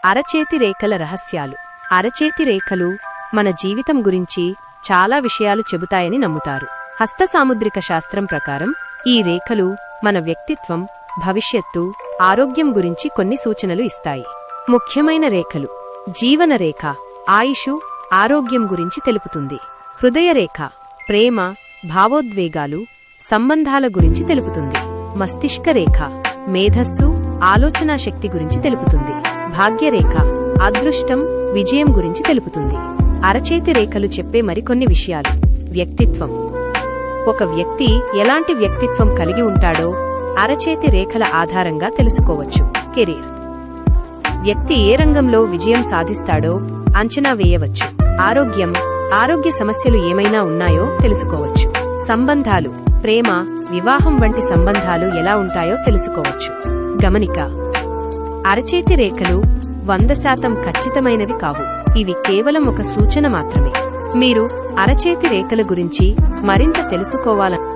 అరచేతి రేఖల రహస్యాలు. అరచేతి రేఖలు మన జీవితం గురించి చాలా విషయాలు చెబుతాయని నమ్ముతారు. హస్త సాముద్రిక శాస్త్రం ప్రకారం ఈ రేఖలు మన వ్యక్తిత్వం, భవిష్యత్తు, ఆరోగ్యం గురించి కొన్ని సూచనలు ఇస్తాయి. ముఖ్యమైన రేఖలు: జీవన రేఖ ఆయుషు, ఆరోగ్యం గురించి తెలుపుతుంది. హృదయ రేఖ ప్రేమ, భావోద్వేగాలు, సంబంధాల గురించి తెలుపుతుంది. మస్తిష్క రేఖ మేధస్సు, ఆలోచనా శక్తి గురించి తెలుపుతుంది. భాగ్యరేఖ అదృష్టం, విజయం గురించి తెలుపుతుంది. అరచేతి రేఖలు చెప్పే మరికొన్ని విషయాలు. వ్యక్తిత్వం. ఒక వ్యక్తి ఎలాంటి వ్యక్తిత్వం కలిగి ఉంటాడో అరచేతి రేఖల ఆధారంగా తెలుసుకోవచ్చు. కెరీర్. వ్యక్తి ఏ రంగంలో విజయం సాధిస్తాడో అంచనా వేయవచ్చు. ఆరోగ్యం. ఆరోగ్య సమస్యలు ఏమైనా ఉన్నాయో తెలుసుకోవచ్చు. సంబంధాలు. ప్రేమ, వివాహం వంటి సంబంధాలు ఎలా ఉంటాయో తెలుసుకోవచ్చు. గమనిక: అరచేతి రేఖలు 100% ఖచ్చితమైనవి కావు. ఇవి కేవలం ఒక సూచన మాత్రమే. మీరు అరచేతి రేఖల గురించి మరింత తెలుసుకోవాలని